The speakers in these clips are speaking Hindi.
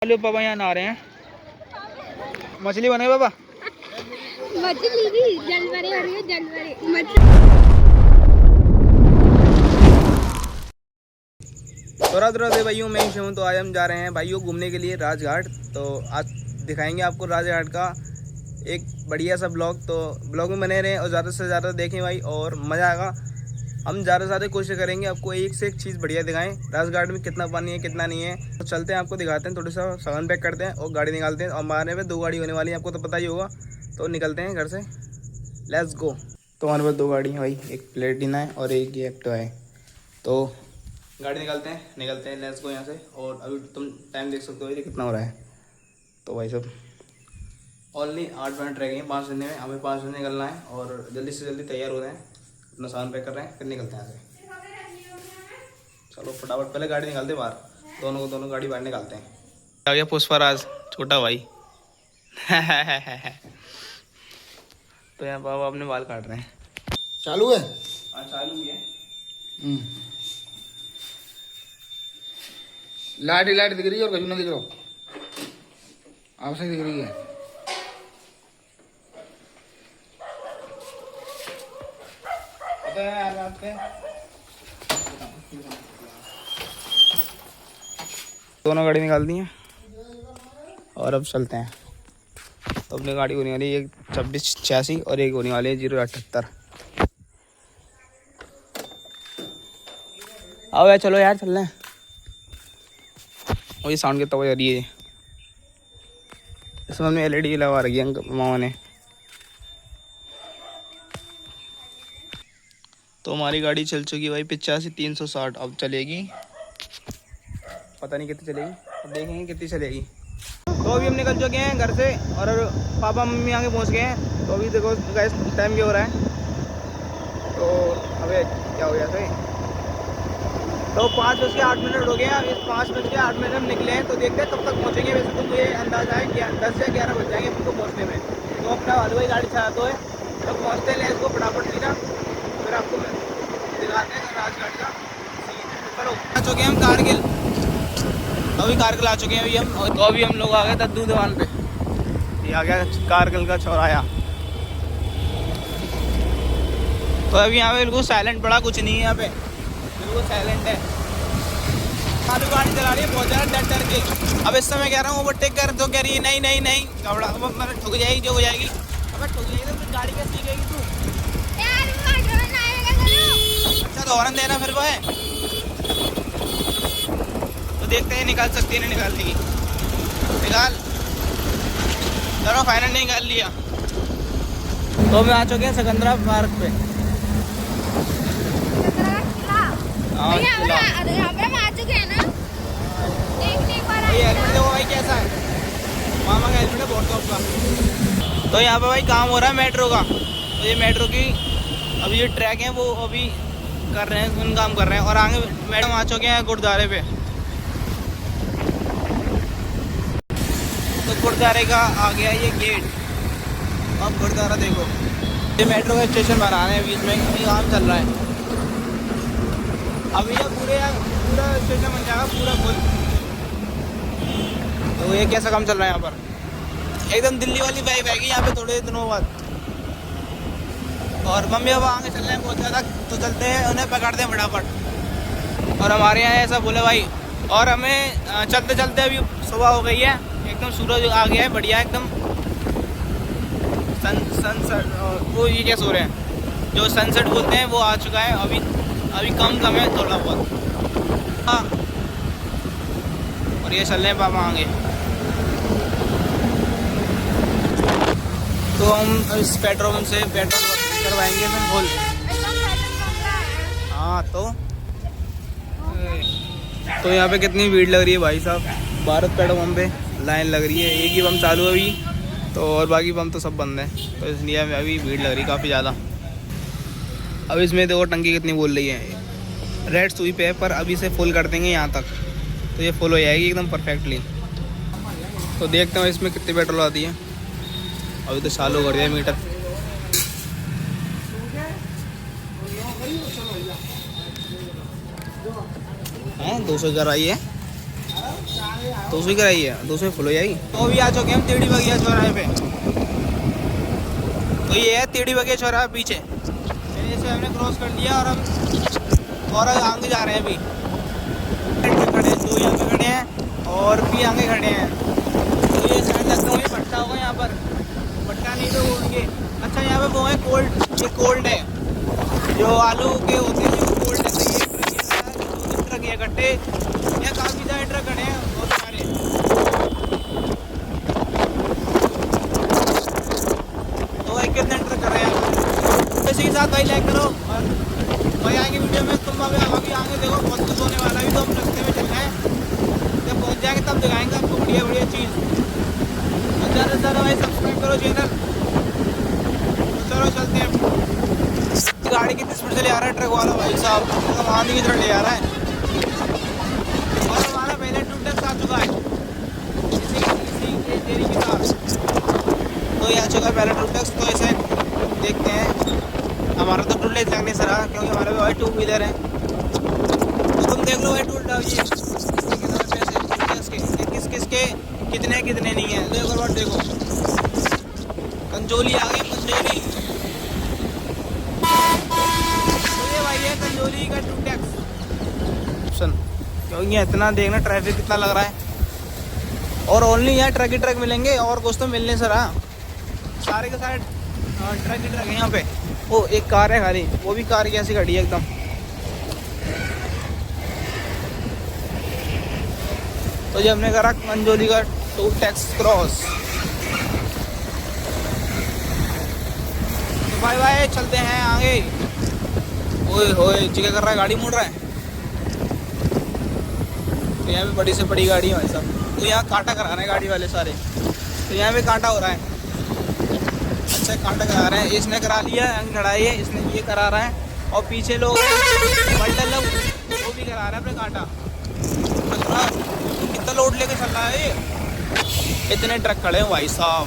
हेलो पापा, यहाँ नहा रहे हैं। मछली बने पापा। मछली भी जानवरें हो रही है, जानवरें तो राधे राधे भाइयों, मैं ही हूँ। तो आज हम जा रहे हैं भाइयों घूमने के लिए राजघाट। तो आज दिखाएंगे आपको राजघाट का एक बढ़िया सा ब्लॉग। तो ब्लॉग में बने रहें और ज़्यादा से ज़्यादा देखें भाई, और मज़ा आएगा। हम ज़्यादा से ज़्यादा कोशिश करेंगे आपको एक से एक चीज़ बढ़िया दिखाएं। राजघाट में कितना पानी है कितना नहीं है, तो चलते हैं आपको दिखाते हैं। थोड़ा सा सामान पैक करते हैं और गाड़ी निकालते हैं। और हमारे में 2 गाड़ी होने वाली है, आपको तो पता ही होगा। तो निकलते हैं घर से, लेट्स गो। तो हमारे पास 2 गाड़ी हैं भाई, एक प्लेटिना है और एक ये एक्टिवा है। तो गाड़ी निकालते हैं लेट्स गो यहाँ से। और अभी तुम टाइम देख सकते हो ये कितना हो रहा है। तो भाई सब ओनली 8 मिनट रह गए हैं 5 बजने में। हमें 5 बजे निकलना है और जल्दी से जल्दी तैयार हो रहे हैं, अपना सामान पैक कर रहे हैं, फिर निकलते हैं यहाँ से। चलो फटाफट पहले गाड़ी निकालते हैं बाहर, दोनों गाड़ी बाहर निकालते हैं। आ गया पुष्पराज छोटा भाई। तो यहाँ बाबा अपने बाल काट रहे हैं। चालू है। हाँ चालू ही है। लाइट ही लाइट दिख रही है और कभी ना दिख रहा, आपसे दिख रही है। पता है यार रात के दोनों गाड़ी निकाल दी हैं और अब चलते हैं। तो अपनी गाड़ी होने वाली है एक 2686 और एक होने वाली है 078। आओ यार, चलो यार चल रहे हैं। और ये साउंड कितना बजा रही है, इसमें हमने LED लगा रखी है मामा ने। तो हमारी गाड़ी चल चुकी है भाई 85-360। अब चलेगी पता नहीं कितनी चलेगी, अब देखेंगे कितनी चलेगी। तो अभी हम निकल चुके हैं घर से और पापा मम्मी आगे पहुंच गए हैं। तो अभी देखो गाइस टाइम क्या हो रहा है। तो अबे क्या हो गया थे, तो 5:08 हो गए हैं। अभी 5:08 हम निकले हैं। तो देखते हैं कब तक पहुंचेंगे। वैसे तो मुझे अंदाजा है कि 10 से 11 बज जाएंगे हमको पहुंचने में। तो अपना हलवाई गाड़ी चलाते हुए तो पहुँचते हैं इसको फटाफट सीधा, फिर आपको दिखाते हैं राजघाट का सीन। चलो आ चुके हैं हम कारगिल। अभी कारगिल आ चुके हैं अभी हम। तो अभी हम लोग आ गए दद्दू दीवान पे। ये आ गया कारगिल का चौराहा। तो अभी यहाँ पे बिल्कुल साइलेंट पड़ा, कुछ नहीं है यहाँ पे, बिल्कुल साइलेंट है। खाली गाड़ी चला रही है बहुत ज़्यादा डर के। अब इस समय कह रहा हूँ ओवरटेक कर, तो कह रही है नहीं नहीं नहीं घबरा, अब मतलब ठुक जाएगी जो हो जाएगी। अब ठुक जाएगी तो फिर गाड़ी कैसे सीखेगी तू। अच्छा तो हॉर्न देना फिर को है। तो देखते हैं निकाल सकती है नहीं निकाल देगी। निकाल, चलो फाइनल नहीं निकाल लिया। तो हम आ चुके हैं सिकंदरा पार्क पे। हाँ ये हेलमेट देखो भाई कैसा है, मामा का हेलमेट है बहुत टॉप का। तो यहाँ पे भाई काम हो रहा है मेट्रो का। तो ये मेट्रो की अभी ये ट्रैक है वो अभी कर रहे हैं, उन काम कर रहे हैं। और आगे मैडम आ चुके हैं गुरुद्वारे पे। तो गुरुद्वारे का आ गया ये गेट। अब गुरुद्वारा देखो, ये मेट्रो का स्टेशन बना रहे हैं बीच में, अभी काम चल रहा है। अभी ये पूरा स्टेशन बन जाएगा पूरा फुल। तो ये कैसा काम चल रहा है यहाँ पर, एकदम दिल्ली वाली वाइब आएगी यहाँ पे थोड़े दिनों बाद। और मम्मी अब आगे चल रहे हैं बहुत ज़्यादा, तो चलते हैं उन्हें पकड़ते हैं फटाफट। और हमारे यहाँ ऐसा बोले भाई। और हमें चलते चलते अभी सुबह हो गई है, एकदम सूरज आ गया है बढ़िया एकदम। सनसेट वो ये क्या सो रहे हैं जो सनसेट बोलते हैं वो आ चुका है। अभी कम है थोड़ा बहुत। हाँ और ये चल रहे हैं पापा आगे। तो हम इस पेट्रोल पंप से पेट्रोल करवाएंगे फिर फुल। हाँ तो यहाँ पे कितनी भीड़ लग रही है भाई साहब। भारत पेट्रोल पंप पे लाइन लग रही है, एक ही पंप चालू है अभी तो, और बाकी पंप तो सब बंद है। तो इसलिए अभी भीड़ लग रही है काफ़ी ज़्यादा। अब इसमें देखो टंकी कितनी बोल रही है, रेड सुई पे है, पर अभी से फुल कर देंगे यहाँ तक तो ये फुल हो जाएगी एकदम परफेक्टली। तो देखते हैं इसमें कितनी पेट्रोल आती है। अभी तो चालू कर दिया मीटर। हैं 200 आई है। दूसरी कराई है, दूसरी फुल हो जाएगी। तो अभी आ चुके हम टेढ़ी बगिया चौराहे पे। तो ये है टेढ़ी बगिया चौराहा पीछे, इसे हमने क्रॉस कर लिया और हम और आगे जा रहे हैं। अभी खड़े हैं, 2 यहाँ पे खड़े हैं और भी आगे खड़े हैं। तो ये शायद लगता है भट्टा होगा यहाँ पर, भट्टा नहीं तो वो होंगे। अच्छा यहाँ पे वो है कोल्ड, ये कोल्ड है जो आलू के होते हैं, जो कोल्ड है। तो ये ट्रक है इकट्ठे, यहाँ काफ़ी सारे ट्रक खड़े हैं, बहुत सारे। तो भाई कितने ट्रक कर रहे हैं। इसी के साथ भाई लाइक करो और भाई आएंगे वीडियो में। तुम अभी आगे देखो बहुत कुछ होने वाला है। तो हम रस्ते में चल रहे हैं, जब पहुँच जाएंगे तब दिखाएंगे आपको बढ़िया बढ़िया चीज़। तो ज़्यादा से ज़्यादा भाई सब्सक्राइब करो चैनल। तो चलो चलते हैं। गाड़ी कितनी स्पीड से ले आ रहा है ट्रक वाला भाई साहब, वहाँ की तरह ले आ रहा है। और हमारा पहले टूटस आ चुका है इसी देरी के साथ। तो ये आ चुका है पहला टूटस। तो इसे देखते हैं। हमारा तो टूटलेस लगने से रहा, क्योंकि हमारे भाई 2 व्हीलर है। तो तुम देख लो भाई टूट डाल ये पैसे किस किस के कितने कितने नहीं है। देखो बार देखो, कंजोली आ गई, कंजोली। तो ये भाई है कंजोली का टूटैक्स ऑप्शन, क्योंकि इतना देखना ट्रैफिक कितना लग रहा है। और ओनली यहाँ ट्रक ही ट्रक मिलेंगे, और कुछ तो मिलने से रहा। सारे के सारे ट्रक ही ट्रक है यहाँ पे। वो एक कार है खाली, वो भी कार कैसी खड़ी है एकदम। तो जब हमने करा कंजोली का टूटैक्स क्रॉस, तो भाई भाई चलते हैं आगे। ओए होए चिका कर रहा है, गाड़ी मुड़ रहा है। तो यहाँ पे बड़ी से बड़ी गाड़ी है भाई साहब। तो यहाँ कांटा करा रहे हैं गाड़ी वाले सारे। तो यहाँ पे कांटा हो रहा है, अच्छा कांटा करा रहे हैं। इसने करा लिया अंग लड़ाई है, इसने ये करा रहा है। और पीछे लोग बल्टल लोग वो भी करा रहे हैं अपने कांटा। कितना लोड लेके चल रहा है ये। इतने ट्रक खड़े हैं भाई साहब,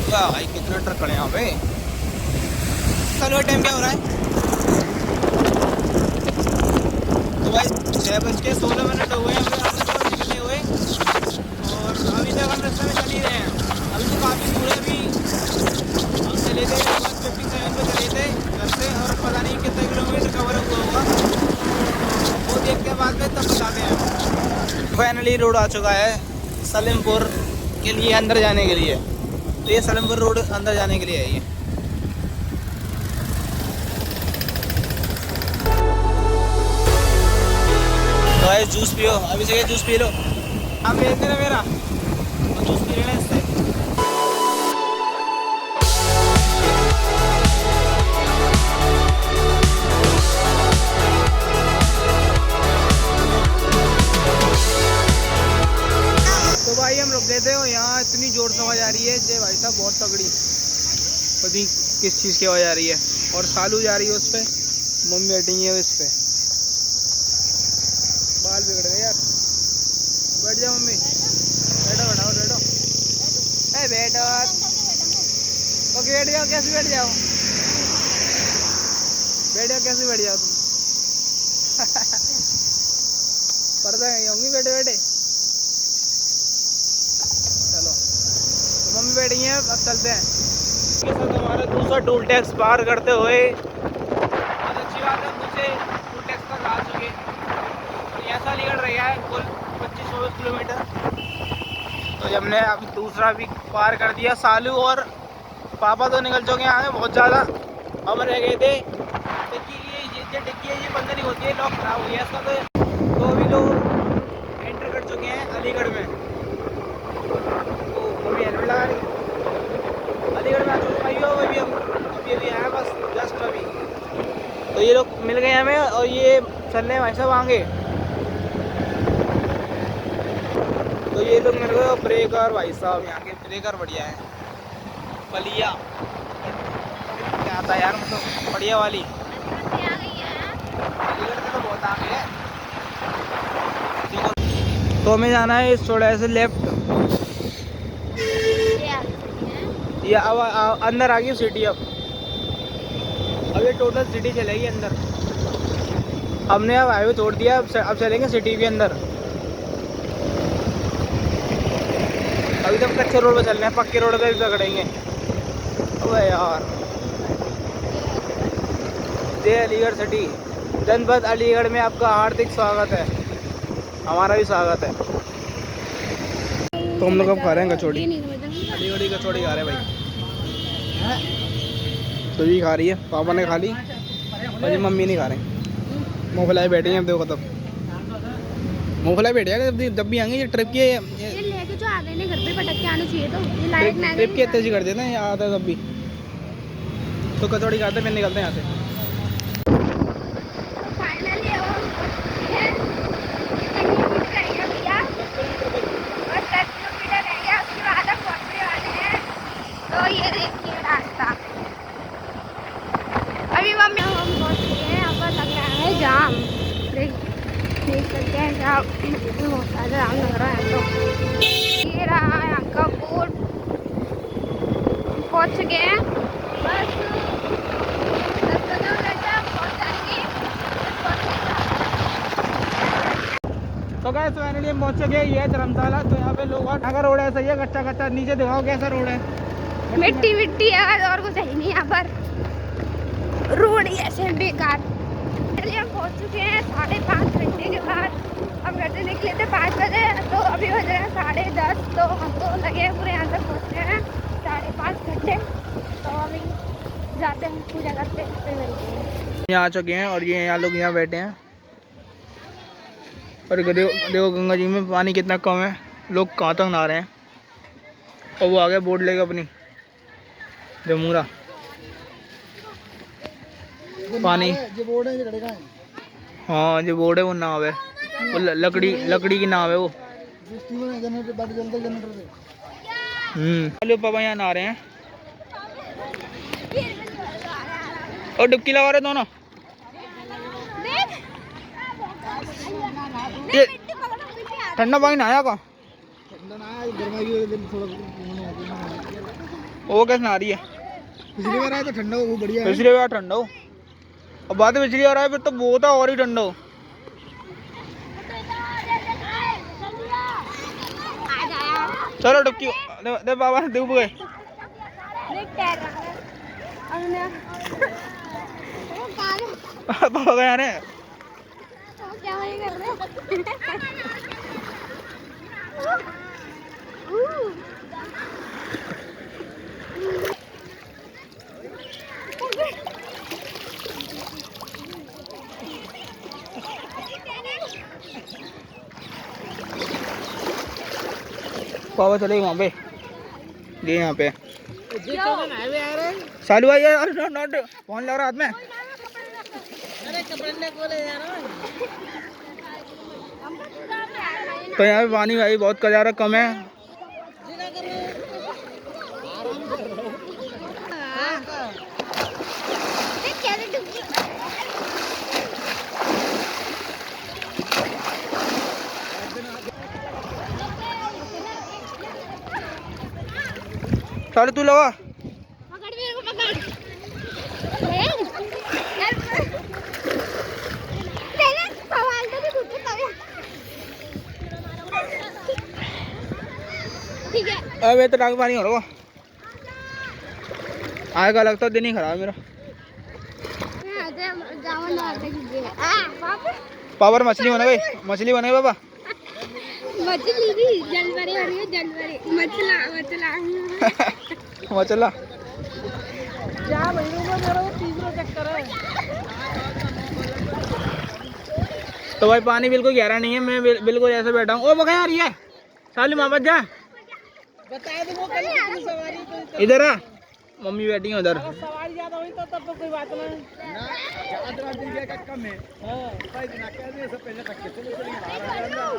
क्या भाई कितने ट्रक खड़े हैं यहाँ पे। चलो टाइम क्या हो रहा है। तो भाई 6:16 हुए हैं निकले हुए, और अभी तक हम रास्ते में चल ही रहे हैं। अभी तो काफ़ी दूर है। अभी हम चले थे 57 पे चले थे घर से, और पता नहीं कितने किलोमीटर कवर हुआ होगा, वो देखते हैं बाद में, तब बताते हैं। फाइनली रोड आ चुका है सलेमपुर के लिए, अंदर जाने के लिए। तो ये सलेमपुर रोड अंदर जाने के लिए है ये। तो भाई जूस पियो, अभी से जूस पी लो। आप देखते ना मेरा तो जूस पी लेना इससे। तो भाई हम रुक गए थे और यहाँ इतनी जोर से आवाज़ आ रही है जय भाई साहब, बहुत तगड़ी। पता नहीं किस चीज़ की आवाज़ आ रही है। और सालू जा रही है उस पर, मम्मी बैठी है उस पर। बाल बिगड़ गए यार। बैठ जाओ मम्मी, बैठो बैठो बैठो। अरे बैठो, ओके बैठ जाओ। कैसे बैठ जाओ, बैठ जाओ, कैसे बैठ जाओ तुम। पड़ता है होंगी बैठे बैठे। चलो तो मम्मी बैठी हैं, अब चलते हैं। इसके साथ हमारा दूसरा टोल टैक्स पार करते हुए, बहुत अच्छी बात है, दूसरे टोल टैक्स तक आ चुके। ऐसा निकल रहा है कुल 25-24 किलोमीटर। तो जब हमने अभी दूसरा भी पार कर दिया। सालू और पापा तो निकल चुके हैं आगे बहुत ज़्यादा। हम रह गए थे डिक्की, ये डिक्की है, ये बंद नहीं होती है, लॉक खराब हो गया इसका। तो अभी लोग एंटर कर चुके हैं अलीगढ़ में। तो अभी हेलमेट लगा रही अलीगढ़ में आ चुके भाई हो। अभी हम अभी आए बस जस्ट अभी। तो ये लोग मिल गए हमें, और ये चल रहे हैं भाई साहब आगे। तो ये लोग मिल गए। और ब्रेकर भाई साहब, यहाँ के ब्रेकर बढ़िया है। बलिया क्या आता है यार, मतलब बढ़िया वाली। तो बहुत आगे है। तो हमें जाना है इस थोड़ा से लेफ्ट। ये अब अंदर आ गई सिटी। अब ये टोटल सिटी चलेगी अंदर। हमने अब हाईवे छोड़ दिया, अब चलेंगे सिटी के अंदर। अभी तो हम कच्चे रोड पे चल रहे हैं, पक्के रोड पे भी पकड़ेंगे। अबे यार, जय अलीगढ़ सिटी, जनपद अलीगढ़ में आपका हार्दिक स्वागत है, हमारा भी स्वागत है। तो हम लोग अब खा रहे हैं कचौड़ी, अलीगढ़ की कचौड़ी खा रहे हैं भाई। तो भी खा रही है, पापा ने खा ली और ये मम्मी नहीं खा रहे। मोफलाई बैठे हैं, अब देखो तब मोफलाई बैठे हैं, जब भी आएंगे ये ट्रिप की ये लेके जो आ गए ने घर पे पटक के आना चाहिए, तो ये लायक ना ट्रिप की तेजी कर देते हैं, यहाँ आता है तब भी। तो कचौड़ी खाते फिर निकलते हैं यहाँ से। फाइनली तो ये देखिए रास्ता, अभी मम्मी हम पहुंच गए हैं। यहाँ पर लग रहा है जाम, देख सकते हैं जाम, बहुत सारा जाम लग रहा है। तो ये रहा यहाँ का बोर्ड, पहुंच गए हैं, बस 10 कदम रहता है पहुंच जाएंगे। तो गाइस फाइनली हम पहुंच गए, ये है धर्मशाला। तो यहाँ पे लोग का रोड है, सही है, कच्चा कच्चा। नीचे दिखाओ कैसा रोड है, मिट्टी मिट्टी है और कुछ है नहीं यहाँ पर, रोड ही ऐसे बेकार। चलिए हम पहुँच चुके हैं 5.5 घंटे के बाद। हम घर से निकले थे 5 बजे, तो अभी बज रहे हैं 10:30। तो हम तो लगे पूरे यहाँ तक पहुँचते हैं 5.5 घंटे। तो अभी जाते हैं, पूजा करते हैं, फिर मिलते हैं। यहाँ आ चुके हैं और ये यहाँ लोग यहाँ बैठे हैं। और देखो गंगा जी में पानी कितना कम है, लोग कहाँ तक नहा रहे हैं। और वो आ गया बोट लेके अपनी जमूरा पानी। हाँ जो बोट है वो नाव है, वो लकड़ी की नाव है वो। हेलो पापा यहाँ नहा रहे हैं और डुबकी लगा रहे दोनों। ये ठंडा पानी नहाया का, वो कैसे नहा रही है? पिछली बार आया तो ठंडा हो, वो बढ़िया है। पिछली बार ठंडा हो, अब बात पिछली बार आया फिर तो बहुत है और ही ठंडा हो। चलो डुबकी दे बाबा, डूब गए। पापा गया रे, क्या वही कर रहे पापा चले वहाँ पे, ये यहाँ पे सालू भाई यार, नॉट फोन लग रहा हाथ में। तो यहाँ पे पानी भाई बहुत कजारा कम है। चल तू लगा, पकड़ मेरे को, पकड़। सवाल तो नहीं पूछे, ठीक है। अबे तो टांग पानी हो रहा आएगा, लगता दिन ही खराब मेरा। पावर मछली बना गई, मछली बना गई पापा। मछली भी जलवरे हो रही है, जलवरे मछला मचला तो भाई पानी बिल्कुल गहरा नहीं है, मैं बिल्कुल ऐसे बैठा हूँ। ओ बगैर रही है साली मोहम्मद जा, बता दो वो कल कितनी सवारी तो इधर आ, मम्मी बैठी है उधर। सवारी ज्यादा हुई तो तब तो कोई बात नहीं। ज्यादा दिन का कम है। हाँ भाई ना क्या सब पहले तक के चलो चलेंगे बाहर आ जाएंगे।